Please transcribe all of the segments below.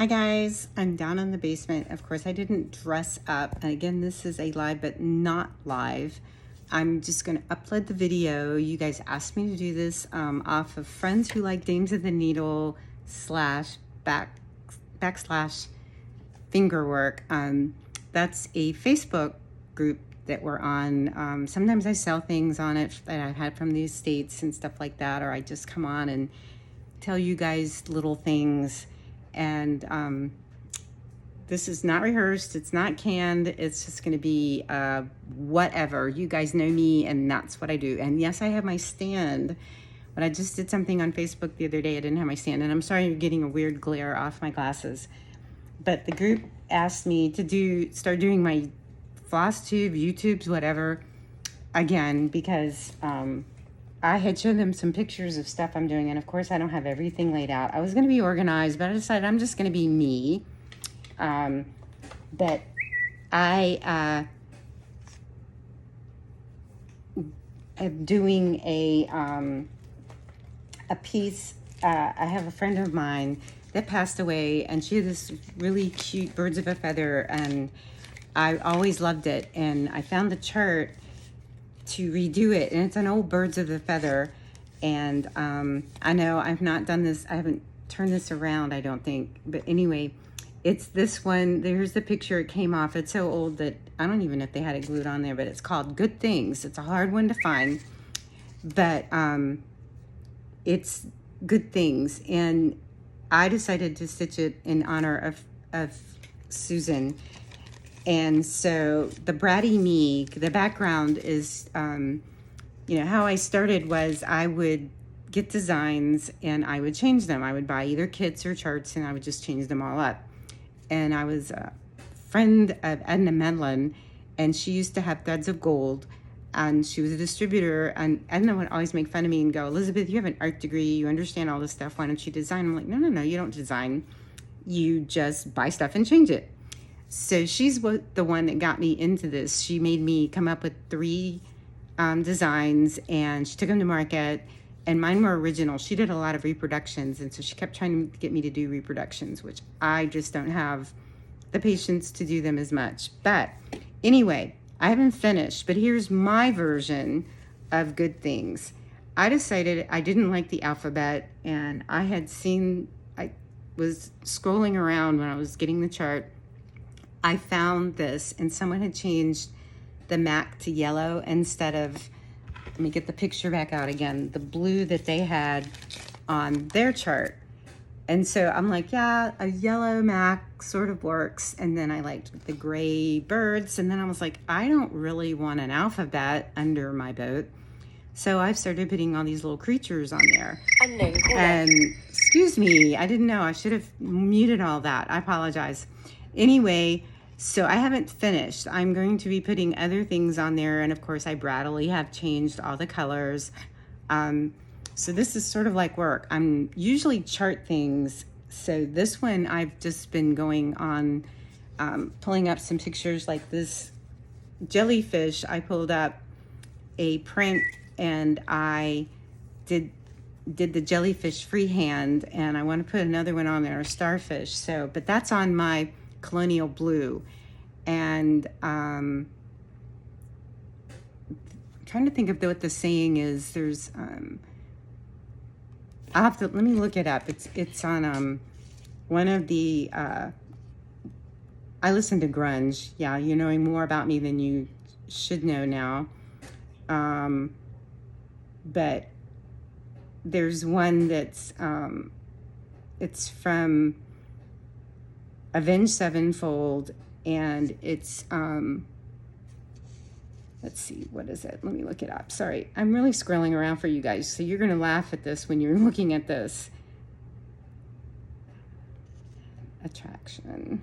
Hi guys, I'm down in the basement. Of course, I didn't dress up. And again, this is a live, but not live. I'm just going to upload the video. You guys asked me to do this off of Friends Who Like Dames of the Needle /backslash fingerwork. That's a Facebook group that we're on. Sometimes I sell things on it that I've had from the States and stuff like that, or I just come on and tell you guys little things. And this is not rehearsed, it's not canned, it's just going to be whatever. You guys know me, and that's what I do. And yes, I have my stand, but I just did something on Facebook the other day. I didn't have my stand, and I'm sorry you're getting a weird glare off my glasses. But the group asked me to start doing my floss tube, YouTubes, whatever, again, because I had shown them some pictures of stuff I'm doing, and of course I don't have everything laid out. I was going to be organized, but I decided I'm just going to be me. But I am doing a piece. I have a friend of mine that passed away, and she had this really cute Birds of a Feather, and I always loved it. And I found the chart to redo it, and it's an old Birds of a Feather. And I know I've not done this, I haven't turned this around, I don't think, but anyway, it's this one. There's the picture. It came off. It's so old that I don't even know if they had it glued on there, but it's called Good Things. It's a hard one to find, but it's Good Things. And I decided to stitch it in honor of Susan. And so the bratty me, the background is, how I started was I would get designs and I would change them. I would buy either kits or charts and I would just change them all up. And I was a friend of Edna Medlin, and she used to have Threads of Gold, and she was a distributor. And Edna would always make fun of me and go, "Elizabeth, you have an art degree, you understand all this stuff, why don't you design?" I'm like, no, you don't design. You just buy stuff and change it. So she's the one that got me into this. She made me come up with 3 designs, and she took them to market, and mine were original. She did a lot of reproductions, and so she kept trying to get me to do reproductions, which I just don't have the patience to do them as much. But anyway, I haven't finished, but here's my version of Good Things. I decided I didn't like the alphabet, and I was scrolling around when I was getting the chart. I found this, and someone had changed the MAC to yellow instead of, let me get the picture back out again, the blue that they had on their chart. And so I'm like, yeah, a yellow MAC sort of works. And then I liked the gray birds. And then I was like, I don't really want an alphabet under my boat. So I've started putting all these little creatures on there. And excuse me, I didn't know. I should have muted all that. I apologize. Anyway, so I haven't finished. I'm going to be putting other things on there. And of course, I brattily have changed all the colors. So this is sort of like work. I'm usually chart things. So this one, I've just been going on, pulling up some pictures like this jellyfish. I pulled up a print and I did the jellyfish freehand, and I want to put another one on there, a starfish. So, but that's on my colonial blue. And I'm trying to think of what the saying is. There's I'll have to, let me look it up. It's on one of the I listen to grunge. Yeah, you're knowing more about me than you should know now. But there's one that's it's from Avenged Sevenfold, and it's let's see, what is it? Let me look it up. Sorry, I'm really scrolling around for you guys, so you're gonna laugh at this when you're looking at this. Attraction.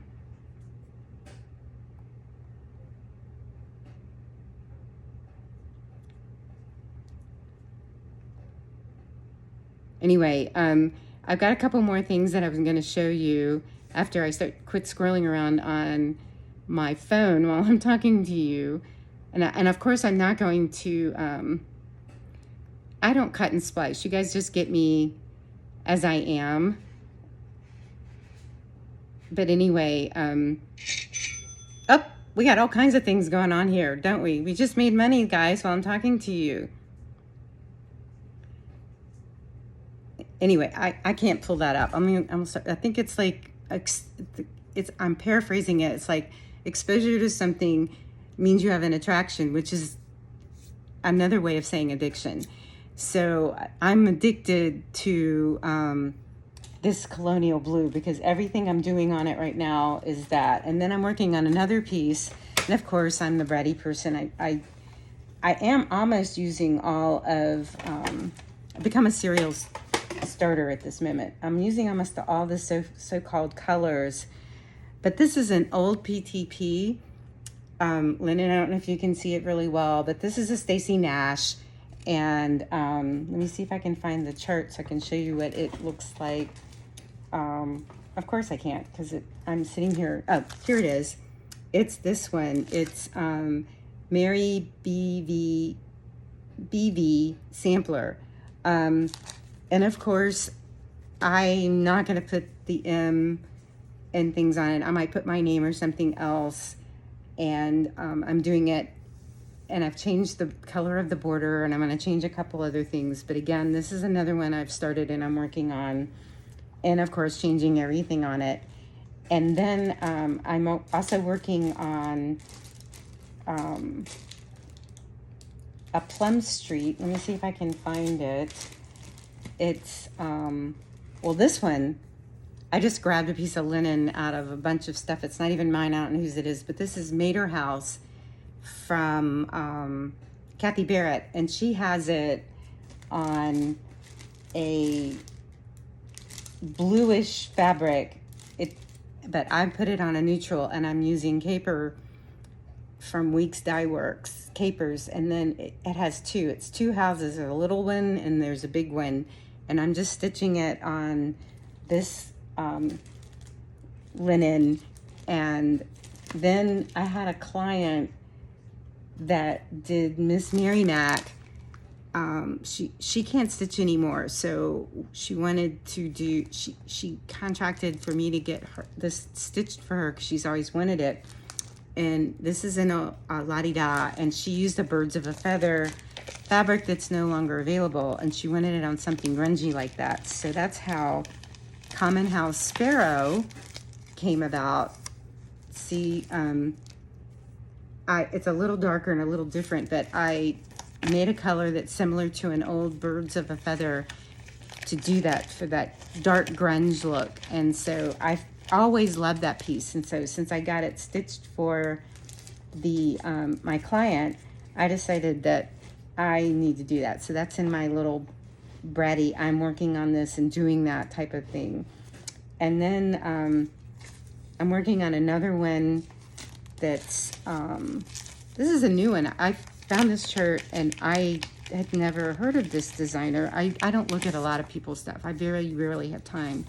Anyway, I've got a couple more things that I was gonna show you after I quit scrolling around on my phone while I'm talking to you. And of course, I'm not going to, I don't cut and splice. You guys just get me as I am. but anyway, oh, we got all kinds of things going on here, don't we? We just made money, guys, while I'm talking to you. Anyway, I can't pull that up. I mean, I think it's like, I'm paraphrasing it. It's like exposure to something means you have an attraction, which is another way of saying addiction. So I'm addicted to this colonial blue because everything I'm doing on it right now is that. And then I'm working on another piece. And of course, I'm the bratty person. I am almost using all of, I've become a serial starter at this moment. I'm using almost all the so-called colors, but this is an old PTP linen. I don't know if you can see it really well, but this is a Stacy Nash. And let me see if I can find the chart so I can show you what it looks like. Of course I can't because I'm sitting here. Oh, here it is. It's this one. It's Mary BV Sampler. And of course, I'm not going to put the M and things on it. I might put my name or something else. And I'm doing it, and I've changed the color of the border, and I'm going to change a couple other things. But again, this is another one I've started and I'm working on. And of course, changing everything on it. And then I'm also working on a Plum Street. Let me see if I can find it. It's, well, this one, I just grabbed a piece of linen out of a bunch of stuff. It's not even mine. I don't know whose it is, but this is Mater House from Kathy Barrett. And she has it on a bluish fabric. But I put it on a neutral, and I'm using caper from Weeks Dye Works, capers. And then it has two. It's two houses. There's a little one and there's a big one. And I'm just stitching it on this linen. And then I had a client that did Miss Mary Mac. She can't stitch anymore, so she wanted to do, she contracted for me to get this stitched for her because she's always wanted it. And this is in a la-di-da, and she used a Birds of a Feather fabric that's no longer available, and she wanted it on something grungy like that. So that's how Common House Sparrow came about. See, it's a little darker and a little different, but I made a color that's similar to an old Birds of a Feather to do that for that dark grunge look. And so I've always loved that piece. And so since I got it stitched for the my client, I decided that I need to do that. So that's in my little bratty, I'm working on this and doing that type of thing. And then I'm working on another one that's, this is a new one. I found this shirt and I had never heard of this designer. I don't look at a lot of people's stuff. I very rarely have time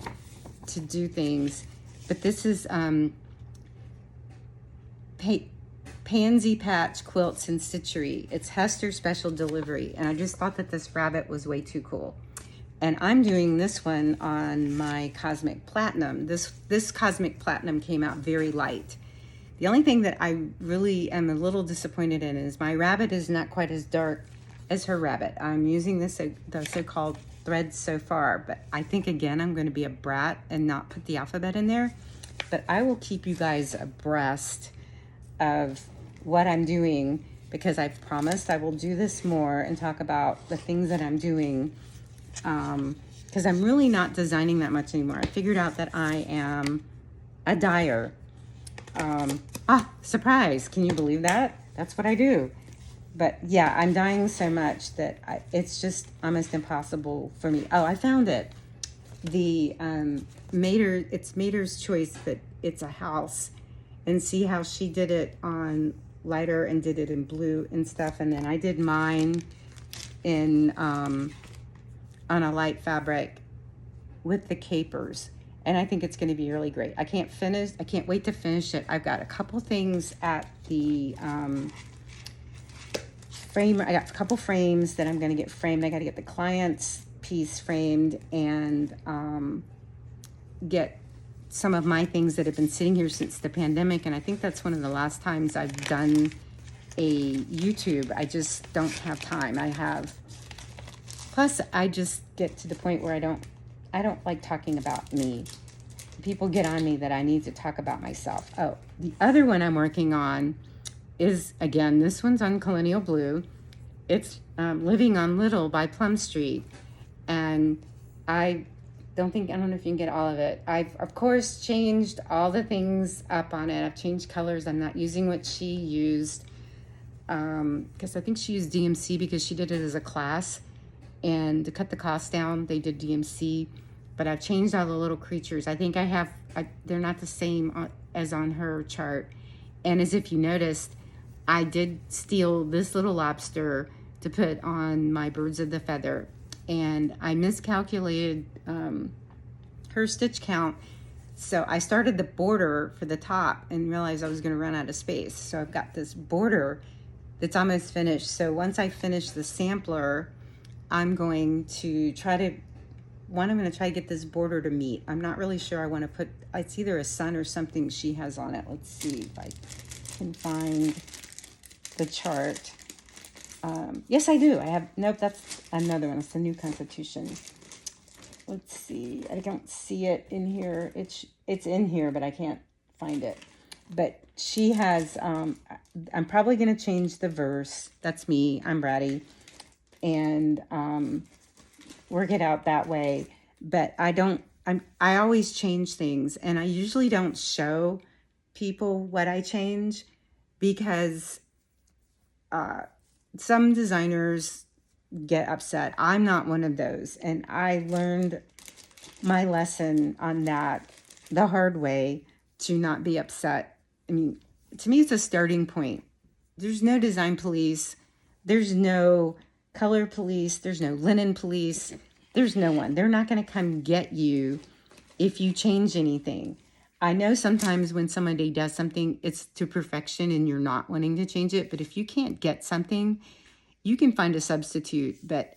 to do things. But this is Pansy Patch Quilts and Stitchery. It's Hester Special Delivery. And I just thought that this rabbit was way too cool. And I'm doing this one on my Cosmic Platinum. This Cosmic Platinum came out very light. The only thing that I really am a little disappointed in is my rabbit is not quite as dark as her rabbit. I'm using the so-called threads so far, but I think, again, I'm going to be a brat and not put the alphabet in there. But I will keep you guys abreast of what I'm doing because I've promised I will do this more and talk about the things that I'm doing because I'm really not designing that much anymore. I figured out that I am a dyer. Surprise. Can you believe that? That's what I do. But yeah, I'm dying so much that it's just almost impossible for me. Oh, I found it. The it's Mater's Choice, but it's a house. And see how she did it on lighter and did it in blue and stuff. And then I did mine in on a light fabric with the capers. And I think it's going to be really great. I can't wait to finish it. I've got a couple things at the frame. I got a couple frames that I'm going to get framed. I got to get the client's piece framed and get some of my things that have been sitting here since the pandemic. And I think that's one of the last times I've done a YouTube. I just don't have time. Plus I just get to the point where I don't like talking about me. People get on me that I need to talk about myself. Oh, the other one I'm working on is, again, this one's on Colonial Blue. It's Living on Little by Plum Street. And I don't know if you can get all of it. I've, of course, changed all the things up on it. I've changed colors. I'm not using what she used, because I think she used DMC because she did it as a class. And to cut the cost down, they did DMC. But I've changed all the little creatures. I think they're not the same as on her chart. And as if you noticed, I did steal this little lobster to put on my birds of the feather. And I miscalculated her stitch count. So I started the border for the top and realized I was going to run out of space. So I've got this border that's almost finished. So once I finish the sampler, I'm going to try to get this border to meet. I'm not really sure I want to put, it's either a sun or something she has on it. Let's see if I can find the chart. Yes, I do. I have, nope, that's another one. It's the New Constitution. Let's see. I don't see it in here. It's in here, but I can't find it. But she has, I'm probably going to change the verse. That's me. I'm bratty. And work it out that way. But I always change things. And I usually don't show people what I change because some designers get upset. I'm not one of those. And I learned my lesson on that the hard way, to not be upset. I mean, to me, it's a starting point. There's no design police. There's no color police. There's no linen police. There's no one. They're not going to come get you if you change anything. I know sometimes when somebody does something, it's to perfection and you're not wanting to change it. But if you can't get something, you can find a substitute. But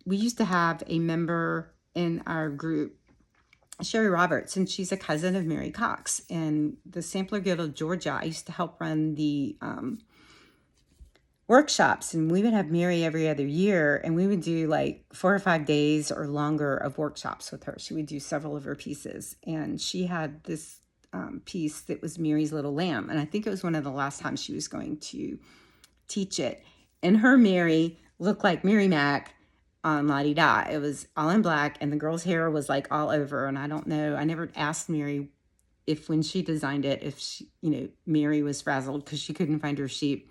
we used to have a member in our group, Sherry Roberts, and she's a cousin of Mary Cox. And the Sampler Guild of Georgia, I used to help run the workshops, and we would have Mary every other year, and we would do like 4 or 5 days or longer of workshops with her. She would do several of her pieces, and she had this piece that was Mary's Little Lamb, and I think it was one of the last times she was going to teach it. And her Mary looked like Mary Mac on La Di Da. It was all in black, and the girl's hair was like all over. And I don't know, I never asked Mary if when she designed it, if she, Mary was frazzled because she couldn't find her sheep.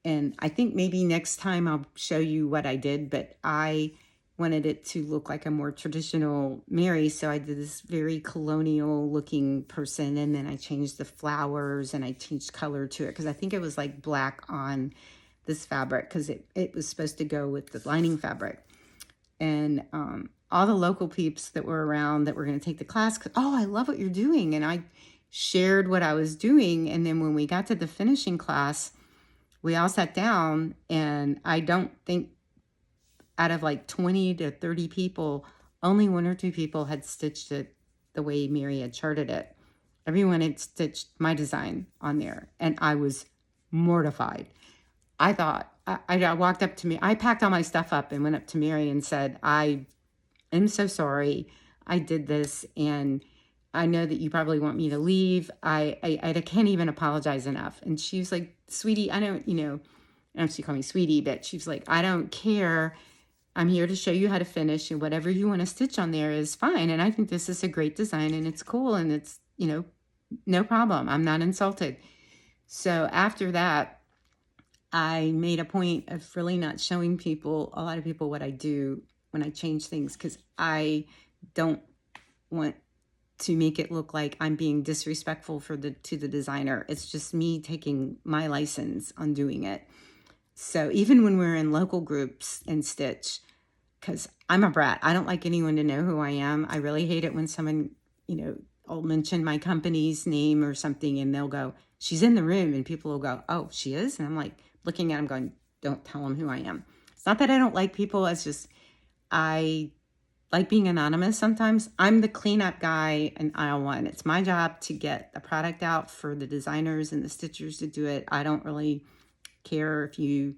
And I think maybe next time I'll show you what I did, but I wanted it to look like a more traditional Mary. So I did this very colonial looking person, and then I changed the flowers and I changed color to it because I think it was like black on this fabric because it was supposed to go with the lining fabric. And all the local peeps that were around that were going to take the class, oh, I love what you're doing. And I shared what I was doing. And then when we got to the finishing class, we all sat down, and I don't think out of like 20 to 30 people, only 1 or 2 people had stitched it the way Mary had charted it. Everyone had stitched my design on there, and I was mortified. I thought, I walked up to me, I packed all my stuff up and went up to Mary and said, I am so sorry I did this, and I know that you probably want me to leave. I can't even apologize enough. And she was like, sweetie, I don't, I don't know if she called me sweetie, but she was like, I don't care. I'm here to show you how to finish, and whatever you want to stitch on there is fine. And I think this is a great design, and it's cool, and it's, no problem. I'm not insulted. So after that, I made a point of really not showing a lot of people what I do when I change things, because I don't want to make it look like I'm being disrespectful to the designer. It's just me taking my license on doing it. So even when we're in local groups and stitch, because I'm a brat, I don't like anyone to know who I am. I really hate it when someone, will mention my company's name or something, and they'll go, she's in the room, and people will go, oh, she is? And I'm like looking at them going, don't tell them who I am. It's not that I don't like people. It's just, I like being anonymous sometimes. I'm the cleanup guy in aisle one. It's my job to get the product out for the designers and the stitchers to do it. I don't really care if you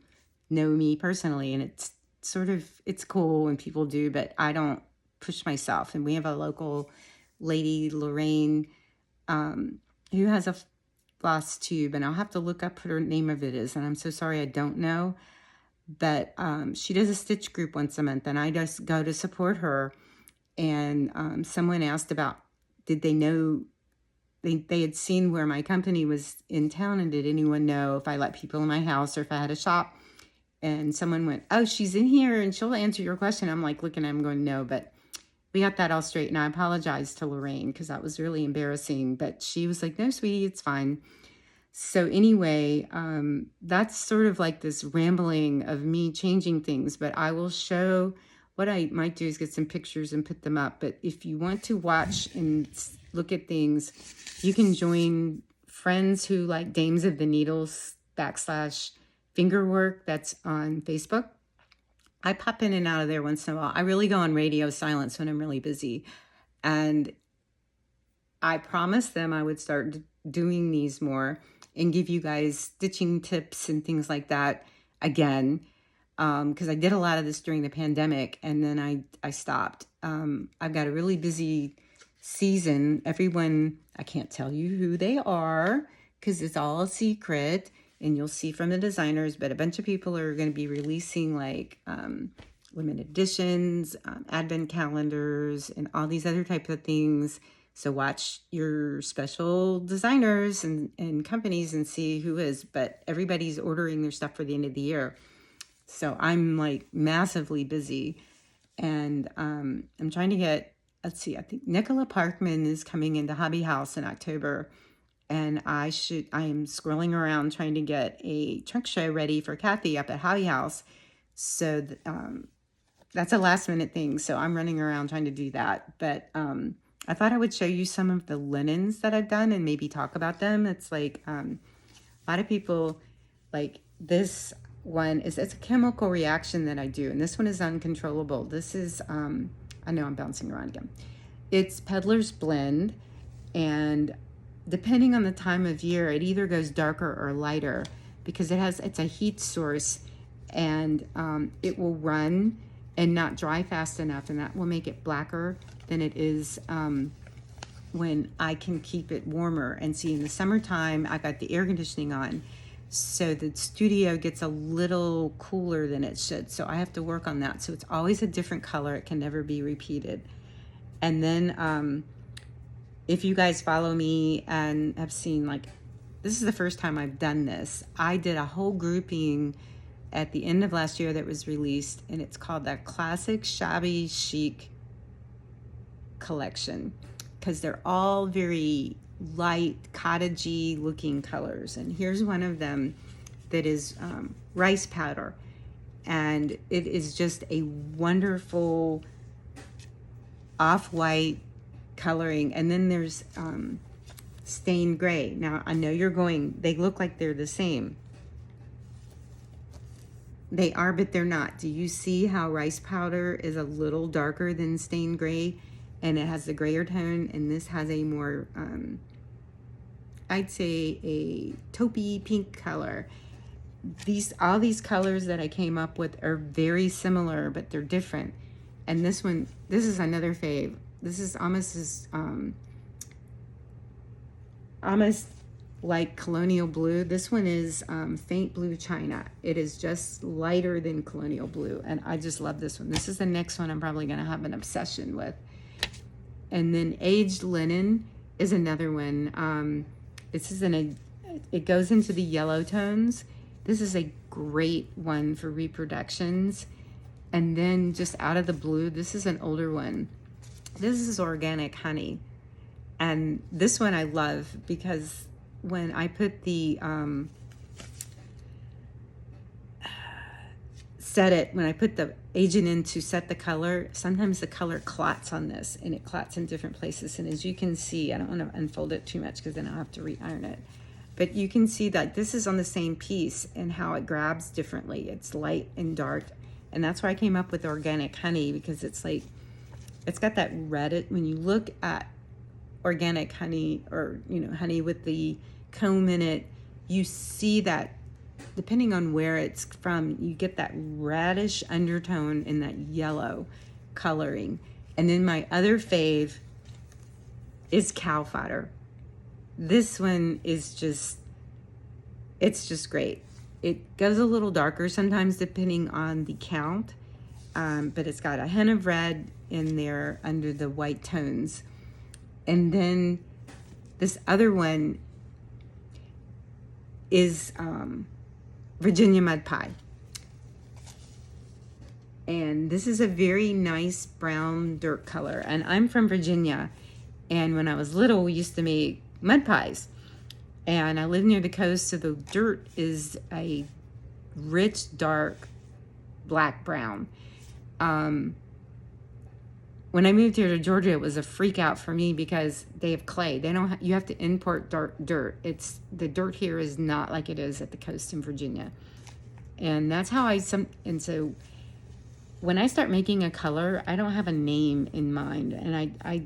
know me personally, and it's sort of, it's cool when people do, but I don't push myself. And we have a local lady, Lorraine, who has a floss tube, and I'll have to look up what her name of it is, and I'm so sorry I don't know. But she does a stitch group once a month, and I just go to support her. And someone asked about, did they know, they had seen where my company was in town, and did anyone know if I let people in my house or if I had a shop? And someone went, oh, she's in here and she'll answer your question. I'm like looking at him going, no, but we got that all straight. And I apologized to Lorraine because that was really embarrassing. But she was like, no, sweetie, it's fine. So anyway, that's sort of like this rambling of me changing things, but I will show, what I might do is get some pictures and put them up. But if you want to watch and look at things, you can join Friends Who Like Dames of the Needles / Fingerwork. That's on Facebook. I pop in and out of there once in a while. I really go on radio silence when I'm really busy. And I promised them I would start doing these more and give you guys stitching tips and things like that again, because I did a lot of this during the pandemic, and then I stopped. I've got a really busy season. Everyone, I can't tell you who they are because it's all a secret, and you'll see from the designers, but a bunch of people are going to be releasing like limited editions, advent calendars, and all these other types of things. So watch your special designers and companies and see who is. But everybody's ordering their stuff for the end of the year. So I'm like massively busy. And I'm trying to get, let's see, I think Nicola Parkman is coming into Hobby House in October. And I am scrolling around trying to get a trunk show ready for Kathy up at Hobby House. So that's a last minute thing. So I'm running around trying to do that. But I thought I would show you some of the linens that I've done and maybe talk about them. It's like a lot of people, like this one it's a chemical reaction that I do. And this one is uncontrollable. This is, I know I'm bouncing around again. It's Peddler's Blend. And depending on the time of year, it either goes darker or lighter because it's a heat source, and it will run and not dry fast enough, and that will make it blacker than it is when I can keep it warmer. And see, in the summertime, I got the air conditioning on, so the studio gets a little cooler than it should. So I have to work on that. So it's always a different color. It can never be repeated. And then if you guys follow me and have seen, like, this is the first time I've done this. I did a whole grouping at the end of last year that was released, and it's called the Classic Shabby Chic Collection, because they're all very light, cottagey looking colors. And here's one of them that is rice powder, and it is just a wonderful off-white coloring. And then there's stained gray. Now I know you're going, they look like they're the same. They are, but they're not. Do you see how rice powder is a little darker than stained gray, and it has the grayer tone, and this has a more I'd say a taupey pink color. All these colors that I came up with are very similar, but they're different. And this one, this is another fave. This is almost like colonial blue. This one is faint blue china. It is just lighter than colonial blue, and I just love this one. This is the next one I'm probably gonna have an obsession with. And then aged linen is another one. This is it goes into the yellow tones. This is a great one for reproductions. And then just out of the blue, this is an older one. This is organic honey. And this one I love because when I put the when I put the agent in to set the color, sometimes the color clots on this, and it clots in different places. And as you can see, I don't want to unfold it too much because then I'll have to re-iron it. But you can see that this is on the same piece and how it grabs differently. It's light and dark. And that's why I came up with organic honey, because it's like, it's got that red, when you look at organic honey, or, you know, honey with the comb in it, you see that depending on where it's from, you get that reddish undertone and that yellow coloring. And then my other fave is cow fodder. This one is just, it's just great. It goes a little darker sometimes depending on the count, but it's got a hint of red in there under the white tones. And then this other one is Virginia Mud Pie. And this is a very nice brown dirt color. And I'm from Virginia. And when I was little, we used to make mud pies. And I live near the coast, so the dirt is a rich, dark, black brown. When I moved here to Georgia, it was a freak out for me because they have clay. They don't. You have to import dirt. It's the dirt here is not like it is at the coast in Virginia, and that's how And so, when I start making a color, I don't have a name in mind, and I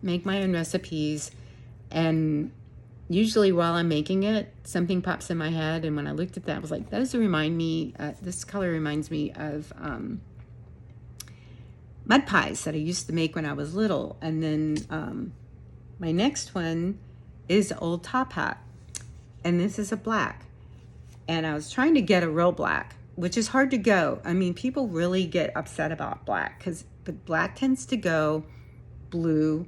make my own recipes, and usually while I'm making it, something pops in my head, and when I looked at that, I was like, "Those remind me. This color reminds me of." Mud pies that I used to make when I was little. And then my next one is Old Top Hat, and this is a black, and I was trying to get a real black, which is hard to go. I mean, people really get upset about black because the black tends to go blue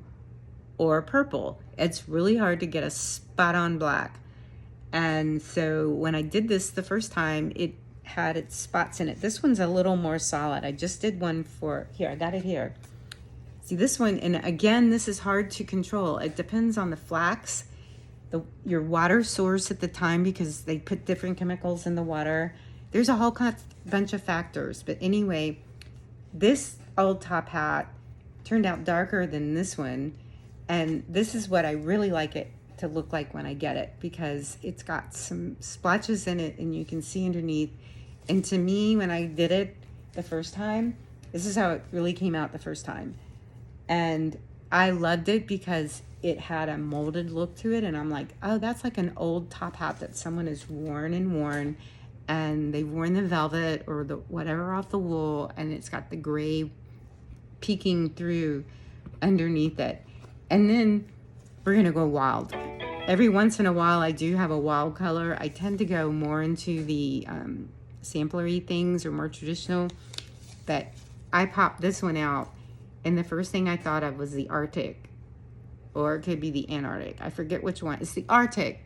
or purple. It's really hard to get a spot on black. And so when I did this the first time, it had its spots in it. This one's a little more solid. I just did one for here. I got it here. See this one, and again, this is hard to control. It depends on the flax, your water source at the time, because they put different chemicals in the water. There's a whole bunch of factors. But anyway, this Old Top Hat turned out darker than this one, and this is what I really like it to look like when I get it, because it's got some splotches in it and you can see underneath. And to me, when I did it the first time, this is how it really came out the first time. And I loved it because it had a molded look to it. And I'm like, oh, that's like an old top hat that someone has worn, and they've worn the velvet or the whatever off the wool, and it's got the gray peeking through underneath it. And then we're gonna go wild. Every once in a while, I do have a wild color. I tend to go more into the samplery things or more traditional, but I popped this one out, and the first thing I thought of was the Arctic, or it could be the Antarctic. I forget which one. It's the Arctic,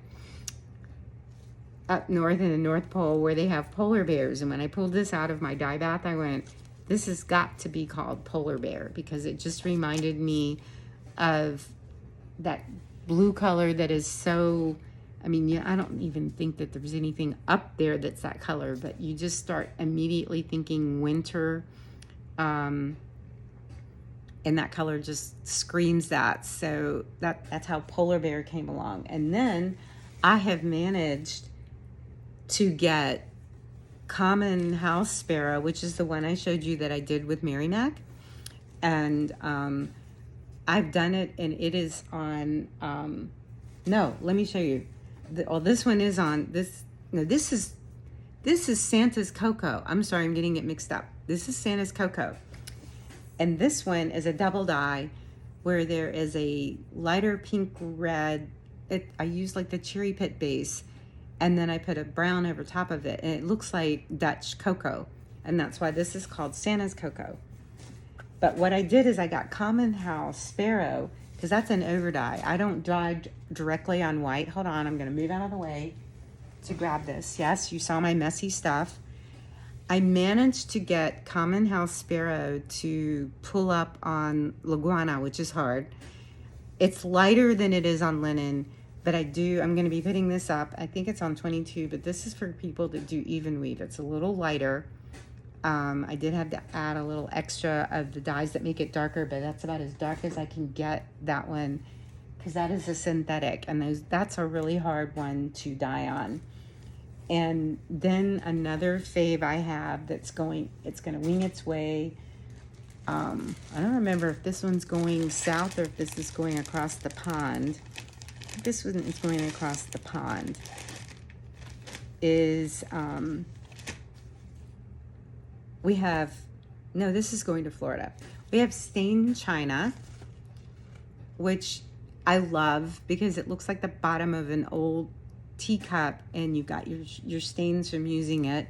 up north in the North Pole, where they have polar bears. And when I pulled this out of my dye bath, I went, this has got to be called polar bear, because it just reminded me of that blue color that is so, I mean, yeah, I don't even think that there's anything up there that's that color, but you just start immediately thinking winter, and that color just screams that. So that's how polar bear came along. And then I have managed to get common house sparrow, which is the one I showed you that I did with Mary Mac, and I've done it, and it is on, no, let me show you. This one is on, this is Santa's Cocoa. I'm sorry, I'm getting it mixed up. This is Santa's Cocoa. And this one is a double dye where there is a lighter pink red. I use like the cherry pit base, and then I put a brown over top of it, and it looks like Dutch cocoa. And that's why this is called Santa's Cocoa. But what I did is I got Common House Sparrow, because that's an over dye. I don't dye directly on white. Hold on, I'm going to move out of the way to grab this. Yes, you saw my messy stuff. I managed to get Common House Sparrow to pull up on Liguana, which is hard. It's lighter than it is on linen, but I'm going to be putting this up. I think it's on 22, but this is for people that do even weave. It's a little lighter. I did have to add a little extra of the dyes that make it darker, but that's about as dark as I can get that one, because that is a synthetic, and that's a really hard one to dye on. And then another fave I have it's going to wing its way I don't remember if this one's going south or if this is going across the pond. I think this one is going across the pond. We have, no, this is going to Florida. We have stained china, which I love because it looks like the bottom of an old teacup and you got your stains from using it.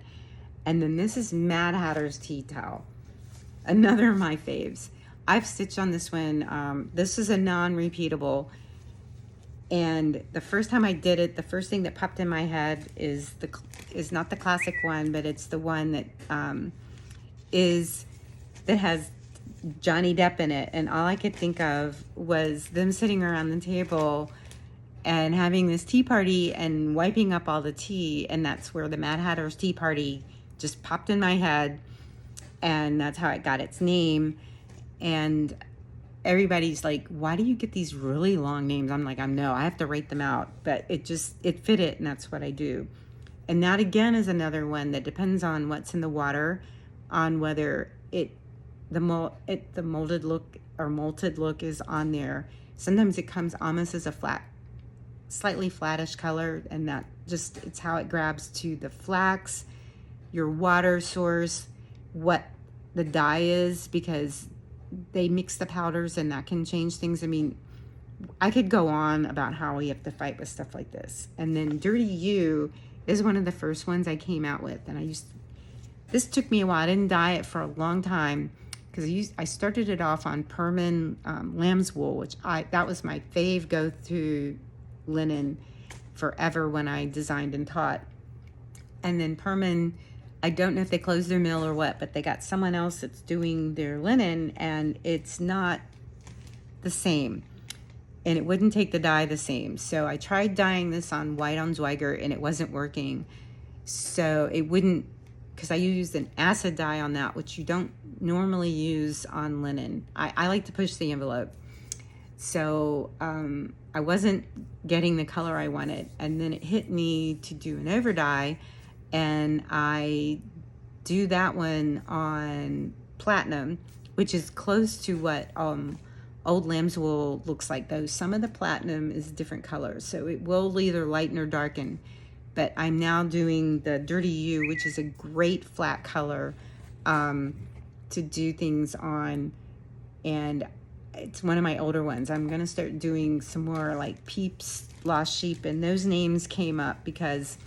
And then this is Mad Hatter's tea towel. Another of my faves. I've stitched on this one. This is a non-repeatable. And the first time I did it, the first thing that popped in my head is not the classic one, but it's the one that has Johnny Depp in it. And all I could think of was them sitting around the table and having this tea party and wiping up all the tea. And that's where the Mad Hatter's Tea Party just popped in my head. And that's how it got its name. And everybody's like, why do you get these really long names? I'm like, I have to write them out. But it fit it, and that's what I do. And that again is another one that depends on what's in the water, on whether the molded look or molted look is on there. Sometimes it comes almost as a slightly flattish color, and that it's how it grabs to the flax, your water source, what the dye is, because they mix the powders and that can change things. I mean, I could go on about how we have to fight with stuff like this. And then Dirty You is one of the first ones I came out with, and this took me a while. I didn't dye it for a long time because I started it off on Perman lamb's wool, which that was my fave go-to linen forever when I designed and taught. And then Perman, I don't know if they closed their mill or what, but they got someone else that's doing their linen, and it's not the same. And it wouldn't take the dye the same. So I tried dyeing this on white on Zweigert, and it wasn't working. So it wouldn't, because I used an acid dye on that, which you don't normally use on linen. I like to push the envelope. So I wasn't getting the color I wanted. And then it hit me to do an over dye. And I do that one on platinum, which is close to what old lamb's wool looks like, though some of the platinum is different colors, so it will either lighten or darken. But I'm now doing the Dirty You, which is a great flat color to do things on, and it's one of my older ones. I'm going to start doing some more like Peeps, Lost Sheep, and those names came up because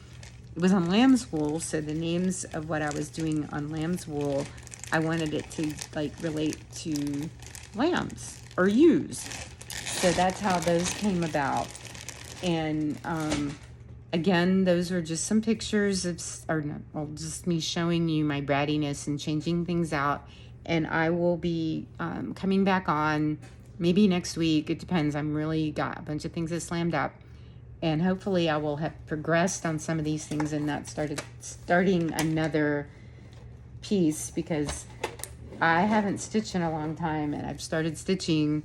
it was on lamb's wool, so the names of what I was doing on lamb's wool, I wanted it to like relate to lambs or ewes. So that's how those came about. And again, those are just some pictures of, just me showing you my brattiness and changing things out. And I will be coming back on maybe next week. It depends. I'm really got a bunch of things that slammed up. And hopefully I will have progressed on some of these things and not starting another piece, because I haven't stitched in a long time, and I've started stitching.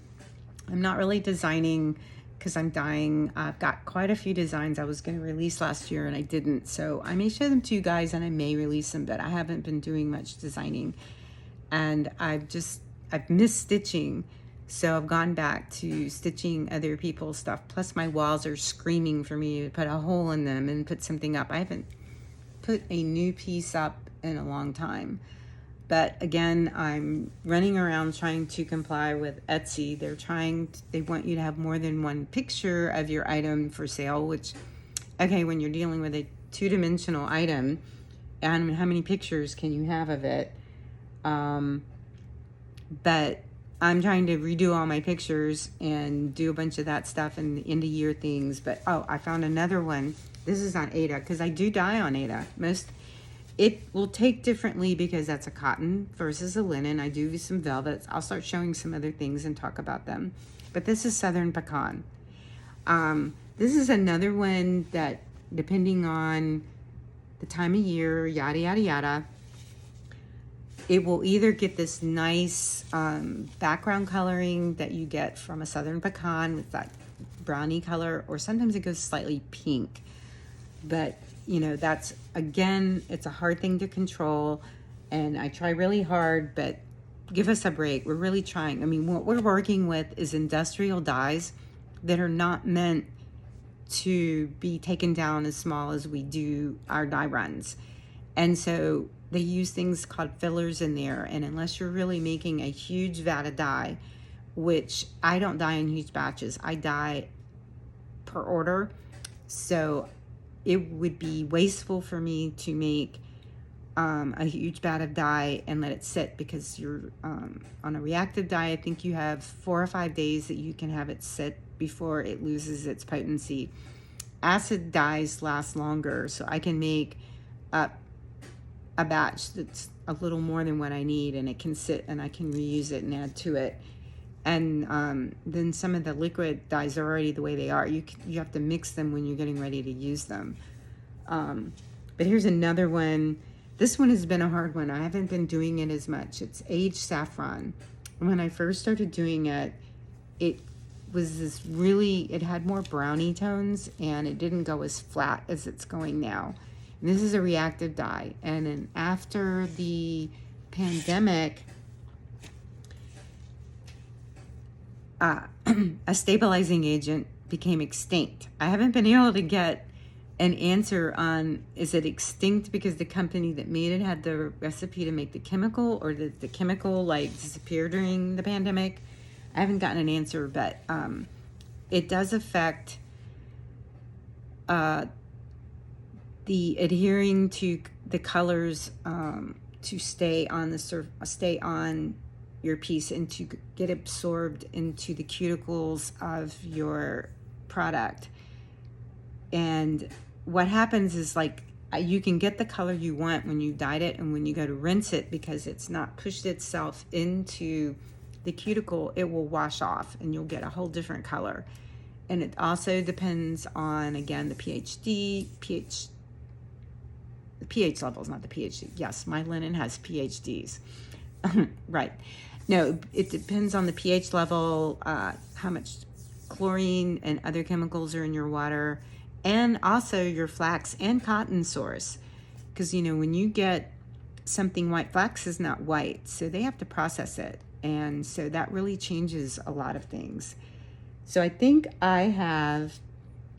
I'm not really designing because I'm dying. I've got quite a few designs I was going to release last year and I didn't. So I may show them to you guys and I may release them, but I haven't been doing much designing. And I've missed stitching. So I've gone back to stitching other people's stuff. Plus my walls are screaming for me to put a hole in them and put something up. I haven't put a new piece up in a long time. But again, I'm running around trying to comply with Etsy. They want you to have more than one picture of your item for sale, which, okay, when you're dealing with a two-dimensional item, and how many pictures can you have of it? But I'm trying to redo all my pictures and do a bunch of that stuff and the end of year things. But, oh, I found another one. This is on Aida, because I do dye on Aida. It will take differently because that's a cotton versus a linen. I do some velvets. I'll start showing some other things and talk about them. But this is Southern Pecan. This is another one that, depending on the time of year, yada, yada, yada, it will either get this nice background coloring that you get from a Southern Pecan with that brownie color, or sometimes it goes slightly pink. But, you know, that's, again, it's a hard thing to control, and I try really hard, but give us a break. We're really trying. I mean, what we're working with is industrial dyes that are not meant to be taken down as small as we do our dye runs. And so they use things called fillers in there. And unless you're really making a huge vat of dye, which I don't dye in huge batches, I dye per order. So it would be wasteful for me to make a huge vat of dye and let it sit, because you're on a reactive dye, I think you have 4 or 5 days that you can have it sit before it loses its potency. Acid dyes last longer, so I can make up a batch that's a little more than what I need, and it can sit and I can reuse it and add to it. And then some of the liquid dyes are already the way they are. You have to mix them when you're getting ready to use them. But here's another one. This one has been a hard one. I haven't been doing it as much. It's aged saffron. When I first started doing it, it was this really, it had more brownie tones, and it didn't go as flat as it's going now. And this is a reactive dye. And then after the pandemic, a stabilizing agent became extinct. I haven't been able to get an answer on, is it extinct because the company that made it had the recipe to make the chemical, or did the chemical like disappear during the pandemic? I haven't gotten an answer, but it does affect the adhering to the colors to stay on the stay on your piece and to get absorbed into the cuticles of your product. And what happens is, like, you can get the color you want when you dyed it, and when you go to rinse it, because it's not pushed itself into the cuticle, it will wash off and you'll get a whole different color. And it also depends on, again, the the pH levels, not the PhD. Yes, my linen has PhDs. Right. No, it depends on the pH level, how much chlorine and other chemicals are in your water, and also your flax and cotton source. Because, when you get something white, flax is not white, so they have to process it. And so that really changes a lot of things. So I think I have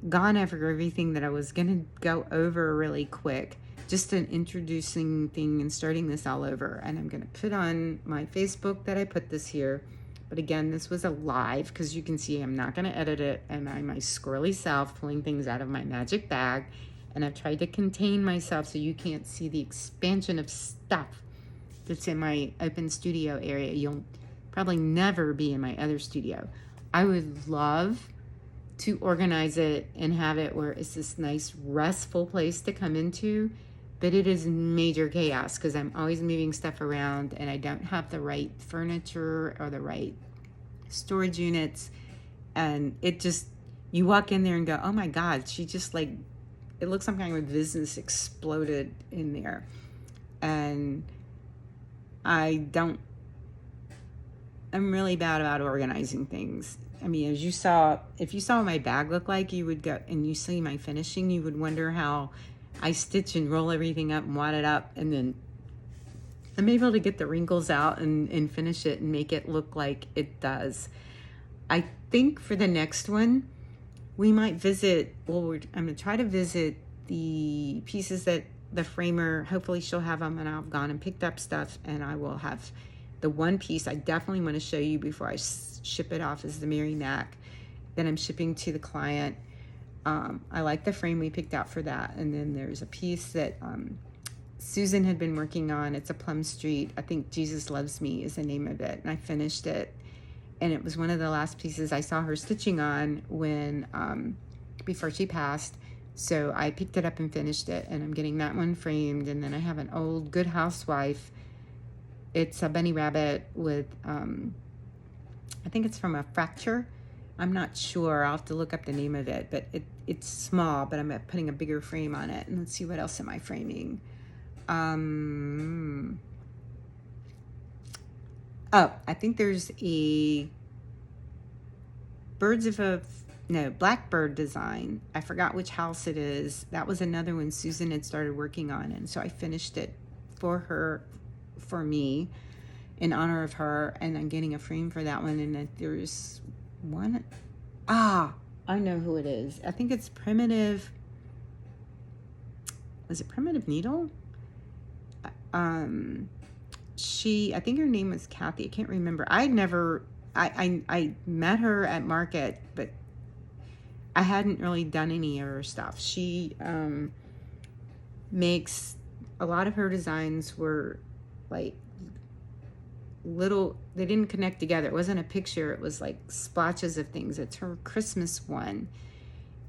gone over everything that I was going to go over really quick. Just an introducing thing and starting this all over. And I'm going to put on my Facebook that I put this here. But again, this was a live, because you can see I'm not going to edit it. And I'm my squirrely self pulling things out of my magic bag. And I've tried to contain myself so you can't see the expansion of stuff that's in my open studio area. You'll probably never be in my other studio. I would love to organize it and have it where it's this nice restful place to come into, but it is major chaos because I'm always moving stuff around and I don't have the right furniture or the right storage units. And it just, you walk in there and go, oh my God, she just like, it looks like my business exploded in there. And I'm really bad about organizing things. I mean, if you saw what my bag looked like, you would go, and you see my finishing, you would wonder how I stitch and roll everything up and wad it up, and then I'm able to get the wrinkles out and finish it and make it look like it does. I think for the next one, we might visit, I'm going to try to visit the pieces that the framer, hopefully she'll have them, and I've gone and picked up stuff, and I will have the one piece I definitely want to show you before I ship it off is the Mary Mac that I'm shipping to the client. I like the frame we picked out for that. And then there's a piece that Susan had been working on. It's a Plum Street. I think Jesus Loves Me is the name of it. And I finished it. And it was one of the last pieces I saw her stitching on when before she passed. So I picked it up and finished it. And I'm getting that one framed. And then I have an old Good Housewife. It's a bunny rabbit with, I think it's from a fracture. I'm not sure. I'll have to look up the name of it, but it's small, but I'm putting a bigger frame on it. And let's see, what else am I framing? Oh, I think there's a Blackbird design. I forgot which house it is. That was another one Susan had started working on. And so I finished it for her, for me. in honor of her, and I'm getting a frame for that one. And there's one, I know who it is. I think it's Primitive. Was it Primitive Needle? I think her name was Kathy. I can't remember. I met her at market, but I hadn't really done any of her stuff. She makes, a lot of her designs were like little, they didn't connect together. It wasn't a picture, it was like splotches of things. It's her Christmas one.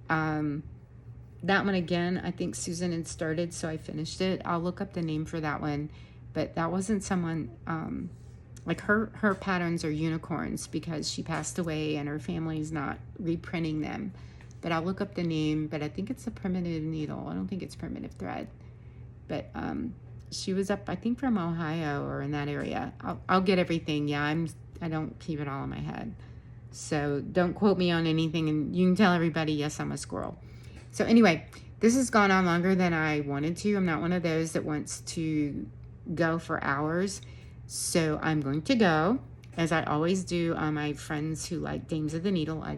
That one again, I think Susan had started, so I finished it. I'll look up the name for that one, but that wasn't someone, like her patterns are unicorns because she passed away and her family's not reprinting them. But I'll look up the name, but I think it's a Primitive Needle. I don't think it's Primitive Thread. But she was up, I think, from Ohio or in that area. I'll get everything. Yeah, I don't keep it all in my head. So don't quote me on anything, and you can tell everybody, yes, I'm a squirrel. So anyway, this has gone on longer than I wanted to. I'm not one of those that wants to go for hours. So I'm going to go, as I always do on my friends who like Dames of the Needle. I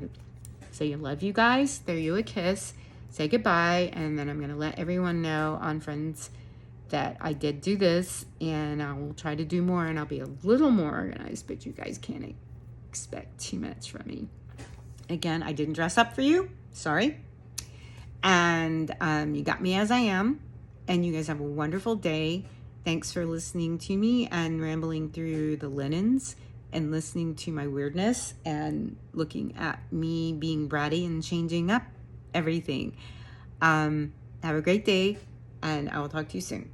say I love you guys, throw you a kiss, say goodbye, and then I'm going to let everyone know on Friends that I did do this, and I will try to do more, and I'll be a little more organized, but you guys can't expect too much from me. Again, I didn't dress up for you. Sorry. And you got me as I am, and you guys have a wonderful day. Thanks for listening to me and rambling through the linens and listening to my weirdness and looking at me being bratty and changing up everything. Have a great day, and I will talk to you soon.